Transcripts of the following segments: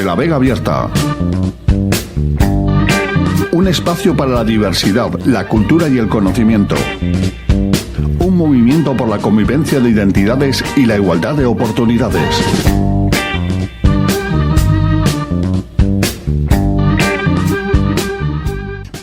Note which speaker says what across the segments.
Speaker 1: la Vega Abierta. Un espacio para la diversidad, la cultura y el conocimiento. Un movimiento por la convivencia de identidades y la igualdad de oportunidades.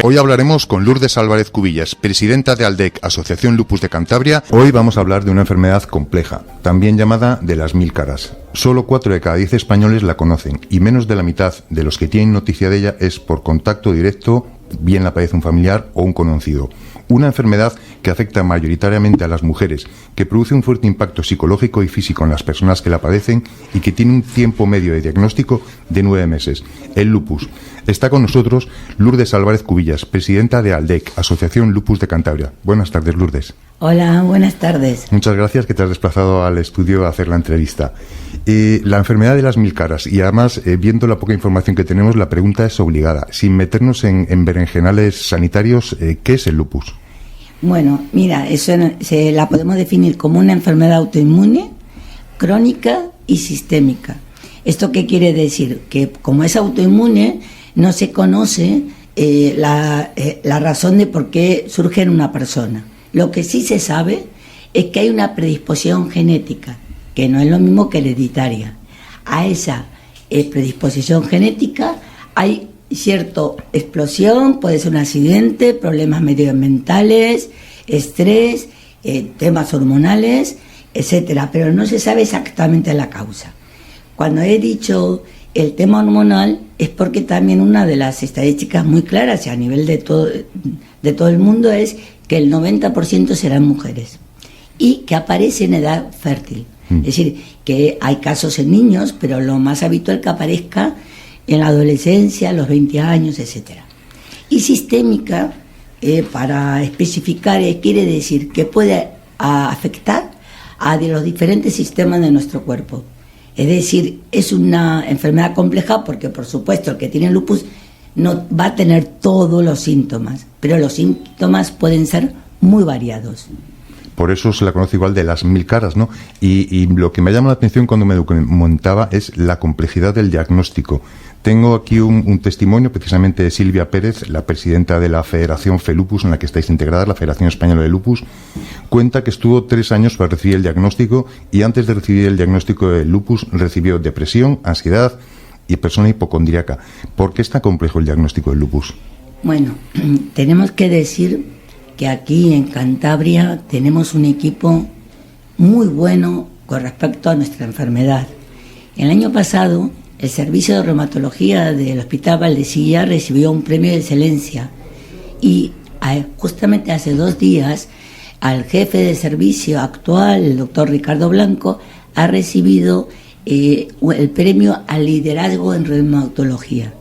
Speaker 2: Hoy hablaremos con Lourdes Álvarez Cubillas, presidenta de ALDEC, Asociación Lupus de Cantabria. Hoy vamos a hablar de una enfermedad compleja, también llamada de las 1000 caras. Solo 4 de cada 10 españoles la conocen y menos de la mitad de los que tienen noticia de ella es por contacto directo, bien la padece un familiar o un conocido. Una enfermedad que afecta mayoritariamente a las mujeres, que produce un fuerte impacto psicológico y físico en las personas que la padecen y que tiene un tiempo medio de diagnóstico de 9 meses, el lupus. Está con nosotros Lourdes Álvarez Cubillas, presidenta de ALDEC, Asociación Lupus de Cantabria. Buenas tardes, Lourdes.
Speaker 3: Hola, buenas tardes.
Speaker 2: Muchas gracias que te has desplazado al estudio a hacer la entrevista. La enfermedad de las 1000 caras, y además, viendo la poca información que tenemos, la pregunta es obligada. Sin meternos en berenjenales sanitarios, ¿qué es el lupus?
Speaker 3: Bueno, mira, eso la podemos definir como una enfermedad autoinmune, crónica y sistémica. ¿Esto qué quiere decir? Que como es autoinmune, no se conoce la razón de por qué surge en una persona. Lo que sí se sabe es que hay una predisposición genética, que no es lo mismo que hereditaria. A esa predisposición genética hay cierta explosión, puede ser un accidente, problemas medioambientales, estrés, temas hormonales, etcétera, pero no se sabe exactamente la causa. Cuando he dicho el tema hormonal es porque también una de las estadísticas muy claras y a nivel de todo el mundo es que el 90% serán mujeres y que aparece en edad fértil. Es decir, que hay casos en niños, pero lo más habitual que aparezca en la adolescencia, a los 20 años, etcétera. Y sistémica, para especificar, quiere decir que puede afectar a los diferentes sistemas de nuestro cuerpo. Es decir, es una enfermedad compleja porque, por supuesto, el que tiene lupus no va a tener todos los síntomas, pero los síntomas pueden ser muy variados.
Speaker 2: Por eso se la conoce igual de las 1000 caras, ¿no? Y lo que me llama la atención cuando me documentaba es la complejidad del diagnóstico. Tengo aquí un testimonio precisamente de Silvia Pérez, la presidenta de la Federación FELupus, en la que estáis integradas, la Federación Española de Lupus. Cuenta que estuvo 3 años para recibir el diagnóstico y antes de recibir el diagnóstico de lupus recibió depresión, ansiedad y persona hipocondríaca. ¿Por qué es tan complejo el diagnóstico del lupus?
Speaker 3: Bueno, tenemos que decir que aquí en Cantabria tenemos un equipo muy bueno con respecto a nuestra enfermedad. El año pasado, el Servicio de Reumatología del Hospital Valdecilla recibió un premio de excelencia y justamente hace 2 días al jefe de servicio actual, el doctor Ricardo Blanco, ha recibido el premio al liderazgo en reumatología.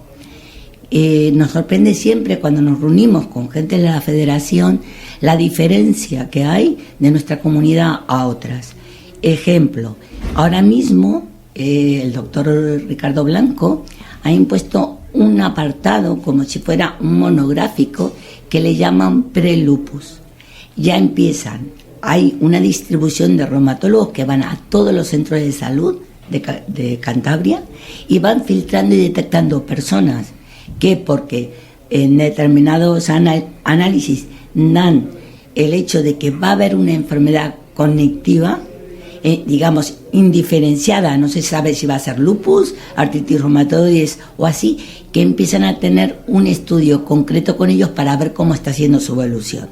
Speaker 3: Nos sorprende siempre cuando nos reunimos con gente de la federación la diferencia que hay de nuestra comunidad a otras. Ejemplo, ahora mismo el doctor Ricardo Blanco ha impuesto un apartado como si fuera un monográfico que le llaman prelupus. Ya empiezan, hay una distribución de reumatólogos que van a todos los centros de salud de Cantabria y van filtrando y detectando personas que porque en determinados análisis dan el hecho de que va a haber una enfermedad cognitiva, digamos, indiferenciada, no se sabe si va a ser lupus, artritis reumatoide o así, que empiezan a tener un estudio concreto con ellos para ver cómo está haciendo su evolución.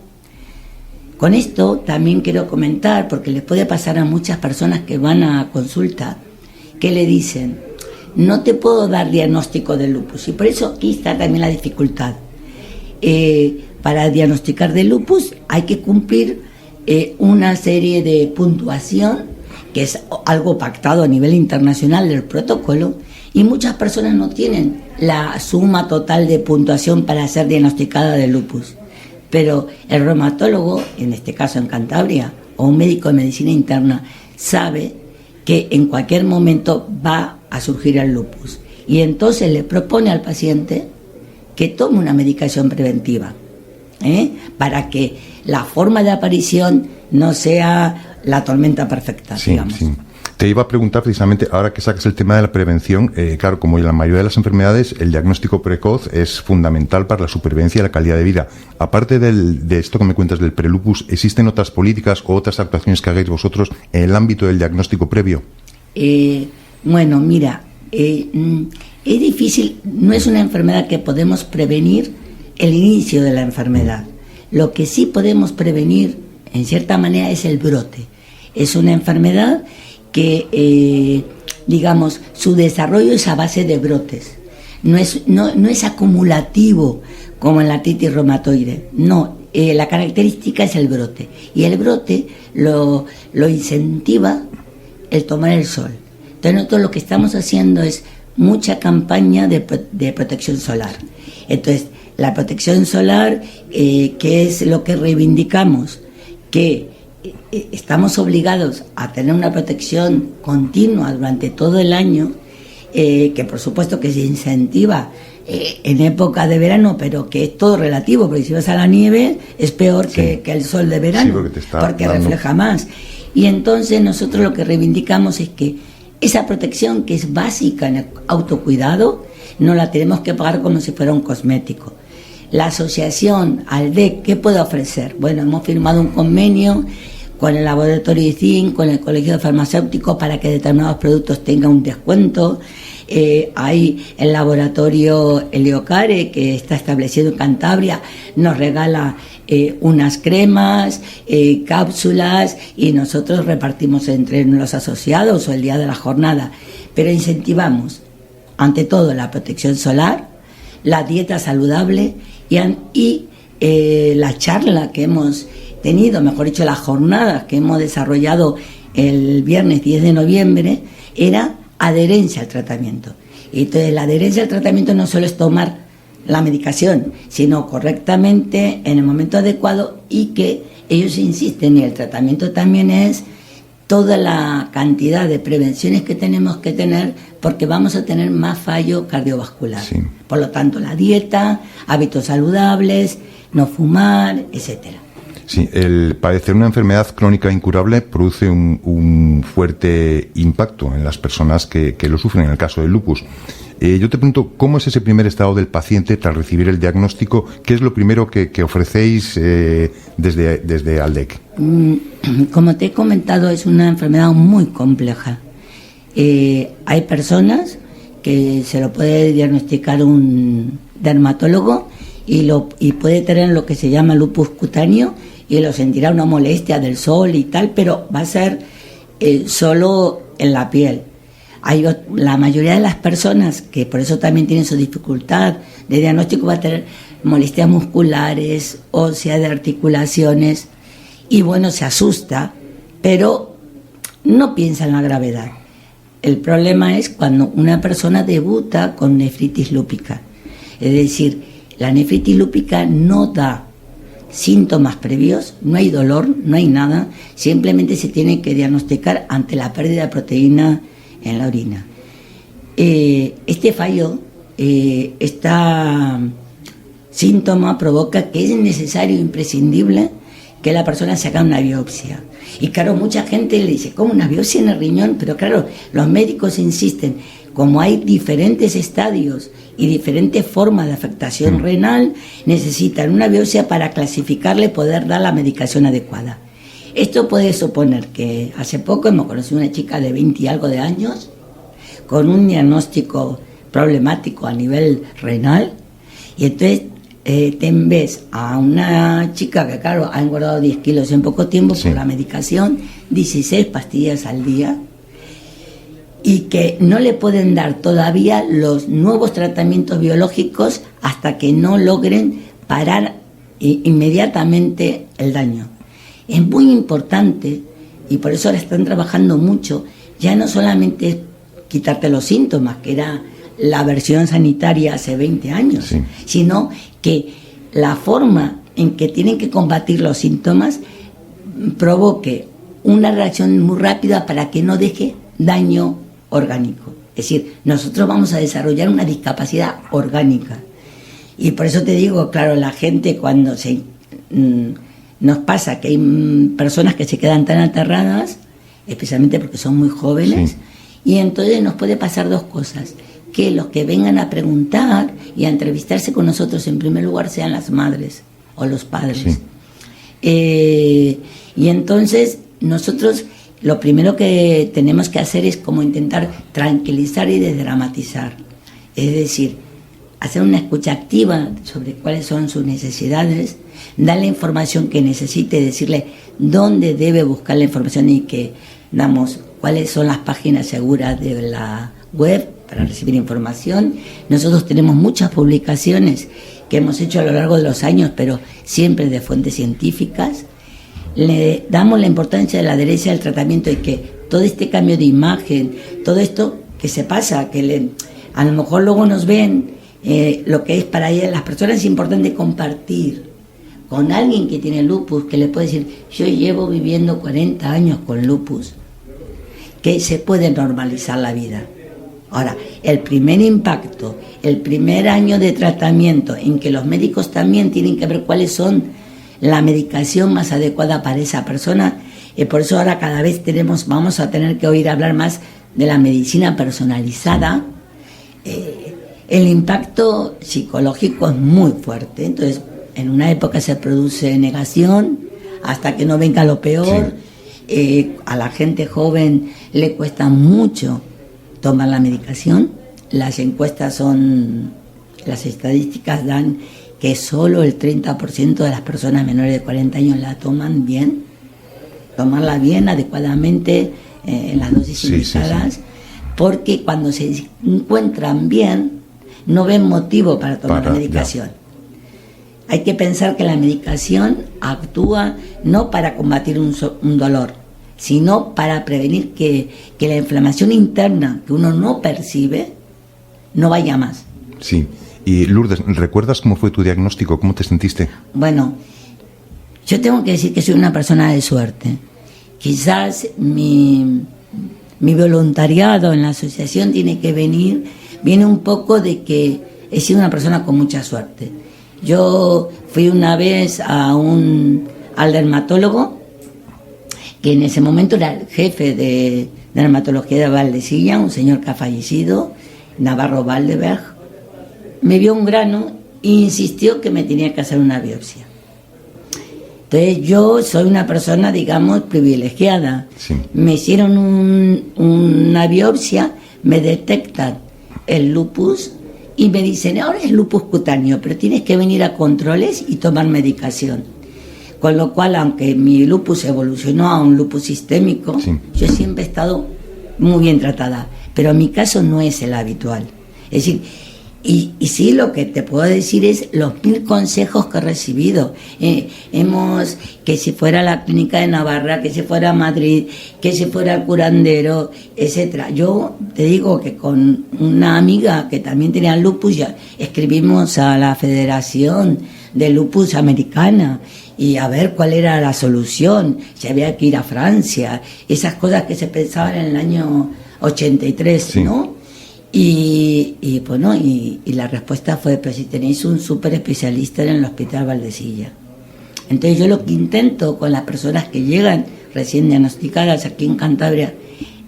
Speaker 3: Con esto también quiero comentar, porque les puede pasar a muchas personas que van a consulta, que le dicen, no te puedo dar diagnóstico de lupus, y por eso aquí está también la dificultad. Para diagnosticar de lupus hay que cumplir una serie de puntuación, que es algo pactado a nivel internacional del protocolo, y muchas personas no tienen la suma total de puntuación para ser diagnosticada de lupus. Pero el reumatólogo, en este caso en Cantabria, o un médico de medicina interna, sabe que en cualquier momento va a surgir el lupus. Y entonces le propone al paciente que tome una medicación preventiva, para que la forma de aparición no sea la tormenta perfecta,
Speaker 2: sí,
Speaker 3: digamos.
Speaker 2: Sí. Te iba a preguntar precisamente, ahora que sacas el tema de la prevención, claro, como en la mayoría de las enfermedades, el diagnóstico precoz es fundamental para la supervivencia y la calidad de vida. Aparte de esto que me cuentas del prelupus, ¿existen otras políticas o otras actuaciones que hagáis vosotros en el ámbito del diagnóstico previo?
Speaker 3: Bueno, mira, es difícil, no es una enfermedad que podemos prevenir el inicio de la enfermedad. Lo que sí podemos prevenir, en cierta manera, es el brote. Es una enfermedad que, digamos, su desarrollo es a base de brotes. No es acumulativo como en la artritis reumatoide. No, la característica es el brote. Y el brote lo incentiva el tomar el sol. Entonces nosotros lo que estamos haciendo es mucha campaña de protección solar. Entonces, la protección solar, que es lo que reivindicamos, que estamos obligados a tener una protección continua durante todo el año, que por supuesto que se incentiva en época de verano, pero que es todo relativo, porque si vas a la nieve es peor que el sol de verano,
Speaker 2: sí,
Speaker 3: porque refleja más. Y entonces nosotros lo que reivindicamos es que esa protección, que es básica en el autocuidado, no la tenemos que pagar como si fuera un cosmético. La asociación ALDEC, ¿qué puede ofrecer? Bueno, hemos firmado un convenio con el laboratorio ICIN, con el Colegio de Farmacéuticos, para que determinados productos tengan un descuento. Hay el laboratorio Eleocare, que está establecido en Cantabria, nos regala unas cremas, cápsulas, y nosotros repartimos entre los asociados o el día de la jornada. Pero incentivamos, ante todo, la protección solar, la dieta saludable y la charla que hemos tenido, mejor dicho, las jornadas que hemos desarrollado el viernes 10 de noviembre, era adherencia al tratamiento. Y entonces la adherencia al tratamiento no solo es tomar la medicación, sino correctamente en el momento adecuado, y que ellos insisten, y el tratamiento también es toda la cantidad de prevenciones que tenemos que tener, porque vamos a tener más fallo cardiovascular.
Speaker 2: Sí.
Speaker 3: Por lo tanto, la dieta, hábitos saludables, no fumar, etcétera.
Speaker 2: Sí, el padecer una enfermedad crónica incurable produce un fuerte impacto en las personas que lo sufren, en el caso del lupus. Yo te pregunto, ¿cómo es ese primer estado del paciente tras recibir el diagnóstico? ¿Qué es lo primero que ofrecéis desde ALDEC?
Speaker 3: Como te he comentado, es una enfermedad muy compleja. Hay personas que se lo puede diagnosticar un dermatólogo y puede tener lo que se llama lupus cutáneo, y lo sentirá una molestia del sol y tal, pero va a ser solo en la piel. La mayoría de las personas, que por eso también tienen su dificultad de diagnóstico, va a tener molestias musculares, óseas, de articulaciones, y bueno, se asusta, pero no piensa en la gravedad. El problema es cuando una persona debuta con nefritis lúpica. Es decir, la nefritis lúpica no da síntomas previos, no hay dolor, no hay nada, simplemente se tiene que diagnosticar ante la pérdida de proteína en la orina. Este fallo, este síntoma provoca que es necesario, imprescindible, que la persona se haga una biopsia. Y claro, mucha gente le dice, ¿cómo una biopsia en el riñón? Pero claro, los médicos insisten, como hay diferentes estadios y diferentes formas de afectación renal, necesitan una biopsia para clasificarle y poder dar la medicación adecuada. Esto puede suponer que hace poco hemos conocido una chica de 20 y algo de años con un diagnóstico problemático a nivel renal, y entonces ves a una chica que, claro, ha engordado 10 kilos en poco tiempo por la medicación, 16 pastillas al día, y que no le pueden dar todavía los nuevos tratamientos biológicos hasta que no logren parar inmediatamente el daño. Es muy importante, y por eso ahora están trabajando mucho, ya no solamente quitarte los síntomas, que era la versión sanitaria hace 20 años, sino que la forma en que tienen que combatir los síntomas provoque una reacción muy rápida para que no deje daño orgánico. Es decir, nosotros vamos a desarrollar una discapacidad orgánica. Y por eso te digo, claro, la gente cuando nos pasa que hay personas que se quedan tan aterradas, especialmente porque son muy jóvenes, y entonces nos puede pasar dos cosas: que los que vengan a preguntar y a entrevistarse con nosotros en primer lugar sean las madres o los padres. Y entonces nosotros lo primero que tenemos que hacer es como intentar tranquilizar y desdramatizar, es decir, hacer una escucha activa sobre cuáles son sus necesidades, darle información que necesite, decirle dónde debe buscar la información y que damos cuáles son las páginas seguras de la web para recibir información. Nosotros tenemos muchas publicaciones que hemos hecho a lo largo de los años, pero siempre de fuentes científicas. Le damos la importancia de la adherencia al tratamiento y que todo este cambio de imagen, todo esto que se pasa, que a lo mejor luego nos ven lo que es para ellas, las personas, es importante compartir con alguien que tiene lupus, que le puede decir: yo llevo viviendo 40 años con lupus, que se puede normalizar la vida. Ahora, el primer impacto, el primer año de tratamiento, en que los médicos también tienen que ver cuáles son la medicación más adecuada para esa persona, y por eso ahora cada vez vamos a tener que oír hablar más de la medicina personalizada. El impacto psicológico es muy fuerte. Entonces, en una época se produce negación hasta que no venga lo peor. A la gente joven le cuesta mucho tomar la medicación. Las encuestas las estadísticas dan que solo el 30% de las personas menores de 40 años la toman bien, tomarla bien, adecuadamente, en las dosis indicadas, porque cuando se encuentran bien, no ven motivo para tomar la medicación. Hay que pensar que la medicación actúa no para combatir un dolor, sino para prevenir que la inflamación interna que uno no percibe no vaya más.
Speaker 2: Sí. Y Lourdes, ¿recuerdas cómo fue tu diagnóstico? ¿Cómo te sentiste?
Speaker 3: Bueno, yo tengo que decir que soy una persona de suerte. Quizás mi voluntariado en la asociación viene un poco de que he sido una persona con mucha suerte. Yo fui una vez al dermatólogo, que en ese momento era el jefe de dermatología de Valdecilla, un señor que ha fallecido, Navarro Valdeberg. Me vio un grano e insistió que me tenía que hacer una biopsia. Entonces yo soy una persona, digamos, privilegiada. Sí. Me hicieron una biopsia, me detectan el lupus y me dicen: ahora es lupus cutáneo, pero tienes que venir a controles y tomar medicación. Con lo cual, aunque mi lupus evolucionó a un lupus sistémico, yo siempre he estado muy bien tratada, pero mi caso no es el habitual. Es decir, y sí, lo que te puedo decir es los 1000 consejos que he recibido. Que si fuera a la clínica de Navarra, que si fuera a Madrid, que si fuera al curandero, etcétera. Yo te digo que con una amiga que también tenía lupus, ya escribimos a la Federación de Lupus Americana y a ver cuál era la solución, si había que ir a Francia, esas cosas que se pensaban en el año 83, ¿no? Y bueno, y la respuesta fue: pero si tenéis un súper especialista en el Hospital Valdecilla. Entonces yo lo que intento con las personas que llegan recién diagnosticadas aquí en Cantabria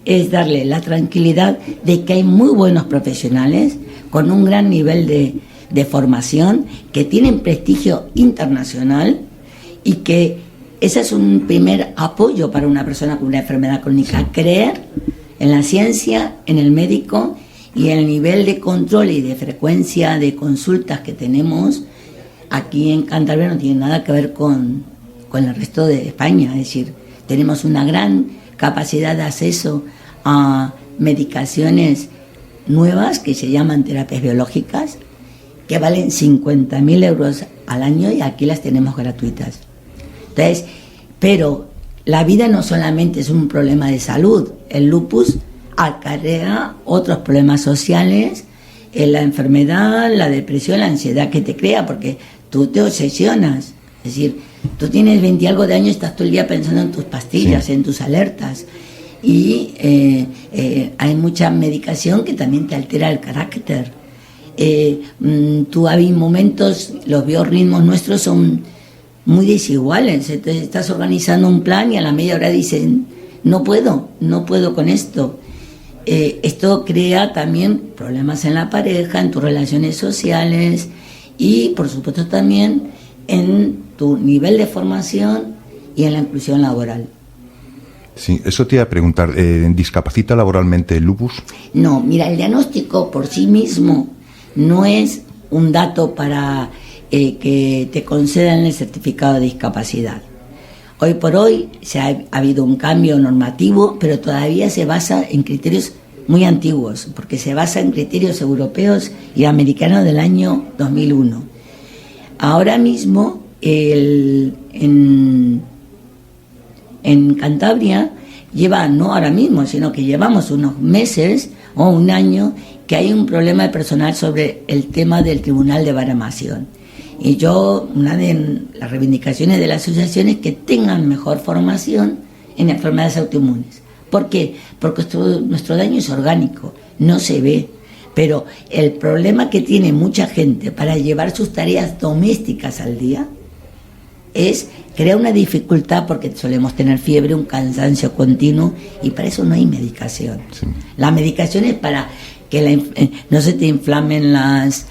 Speaker 3: es darle la tranquilidad de que hay muy buenos profesionales con un gran nivel de formación, que tienen prestigio internacional, y que ese es un primer apoyo para una persona con una enfermedad crónica: creer en la ciencia, en el médico, y el nivel de control y de frecuencia de consultas que tenemos aquí en Cantabria no tiene nada que ver con el resto de España. Es decir, tenemos una gran capacidad de acceso a medicaciones nuevas que se llaman terapias biológicas, que valen 50.000 euros al año, y aquí las tenemos gratuitas. Entonces, pero la vida no solamente es un problema de salud. El lupus acarrea otros problemas sociales, la enfermedad, la depresión, la ansiedad que te crea, porque tú te obsesionas. Es decir, tú tienes 20 y algo de años y estás todo el día pensando en tus pastillas, en tus alertas. Y hay mucha medicación que también te altera el carácter. Tú hay momentos, los biorritmos nuestros son muy desiguales. Entonces estás organizando un plan y a la media hora dicen: no puedo con esto. Esto crea también problemas en la pareja, en tus relaciones sociales y, por supuesto, también en tu nivel de formación y en la inclusión laboral.
Speaker 2: Sí, eso te iba a preguntar, ¿discapacita laboralmente el lupus?
Speaker 3: No, mira, el diagnóstico por sí mismo no es un dato para que te concedan el certificado de discapacidad. Hoy por hoy ha habido un cambio normativo, pero todavía se basa en criterios muy antiguos, porque se basa en criterios europeos y americanos del año 2001. Ahora mismo, en Cantabria, no ahora mismo, sino que llevamos unos meses o un año que hay un problema de personal sobre el tema del Tribunal de Baremación. Y una de las reivindicaciones de la asociación es que tengan mejor formación en enfermedades autoinmunes. ¿Por qué? Porque nuestro daño es orgánico, no se ve. Pero el problema que tiene mucha gente para llevar sus tareas domésticas al día crea una dificultad, porque solemos tener fiebre, un cansancio continuo, y para eso no hay medicación. Sí. La medicación es para que no se te inflamen las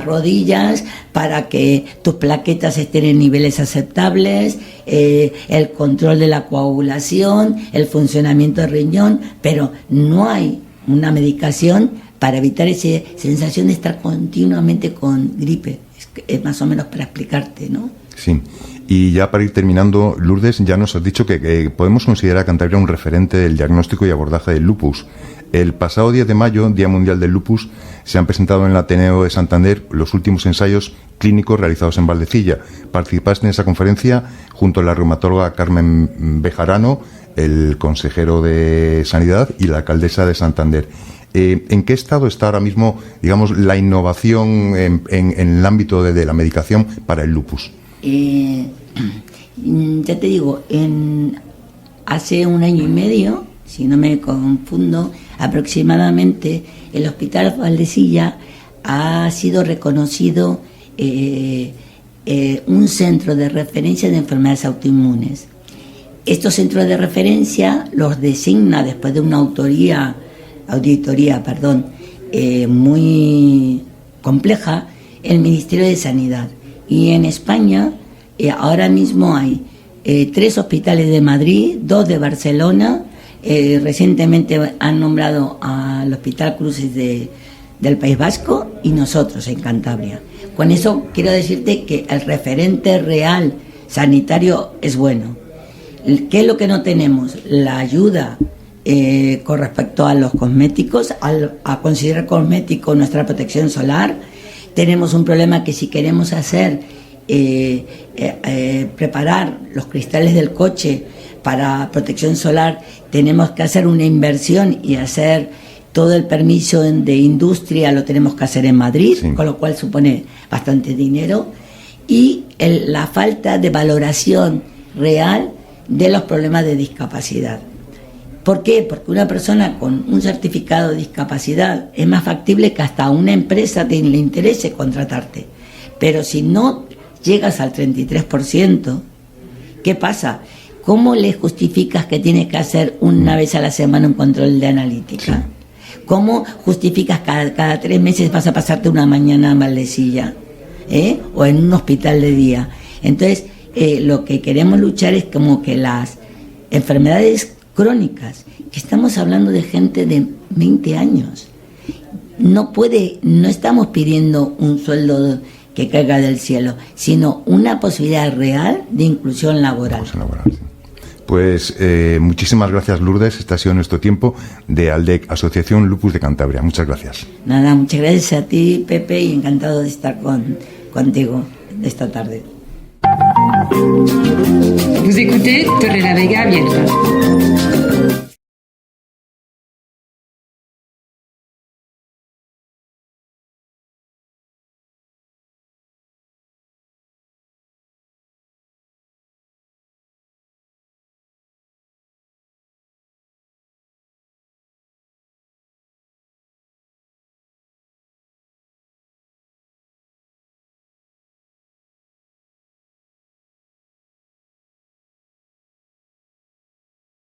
Speaker 3: rodillas, para que tus plaquetas estén en niveles aceptables, el control de la coagulación, el funcionamiento del riñón, pero no hay una medicación para evitar esa sensación de estar continuamente con gripe. Es más o menos para explicarte, ¿no?
Speaker 2: Sí. Y ya para ir terminando, Lourdes, ya nos has dicho que podemos considerar a Cantabria un referente del diagnóstico y abordaje del lupus. El pasado 10 de mayo, Día Mundial del Lupus, se han presentado en el Ateneo de Santander los últimos ensayos clínicos realizados en Valdecilla. Participaste en esa conferencia junto a la reumatóloga Carmen Bejarano, el consejero de Sanidad y la alcaldesa de Santander. ¿En qué estado está ahora mismo, digamos, la innovación en el ámbito de la medicación para el lupus?
Speaker 3: Ya te digo, hace un año y medio, si no me confundo, aproximadamente, el Hospital Valdecilla ha sido reconocido un centro de referencia de enfermedades autoinmunes. Estos centros de referencia los designa, después de una auditoría muy compleja, el Ministerio de Sanidad. Y en España ahora mismo hay 3 hospitales de Madrid, 2 de Barcelona. Recientemente han nombrado al Hospital Cruces del País Vasco y nosotros en Cantabria. Con eso quiero decirte que el referente real sanitario es bueno. ¿Qué es lo que no tenemos? La ayuda con respecto a los cosméticos, a considerar cosmético nuestra protección solar. Tenemos un problema que si queremos preparar los cristales del coche para protección solar, tenemos que hacer una inversión y hacer todo el permiso de industria, lo tenemos que hacer en Madrid, sí, con lo cual supone bastante dinero, y la falta de valoración real de los problemas de discapacidad. ¿Por qué? Porque una persona con un certificado de discapacidad es más factible que hasta una empresa le interese contratarte. Pero si no llegas al 33%, ¿qué pasa? ¿Cómo le justificas que tienes que hacer una vez a la semana un control de analítica? Sí. ¿Cómo justificas cada 3 meses vas a pasarte una mañana en Valdecilla? O en un hospital de día. Entonces, lo que queremos luchar es como que las enfermedades crónicas, que estamos hablando de gente de 20 años, no estamos pidiendo un sueldo que caiga del cielo, sino una posibilidad real de inclusión laboral.
Speaker 2: Sí. Pues muchísimas gracias, Lourdes. Este ha sido nuestro tiempo de ALDEC, Asociación Lupus de Cantabria. Muchas gracias.
Speaker 3: Nada, muchas gracias a ti, Pepe, y encantado de estar contigo esta tarde.
Speaker 4: Vous écoutez Torre la Vega abierta.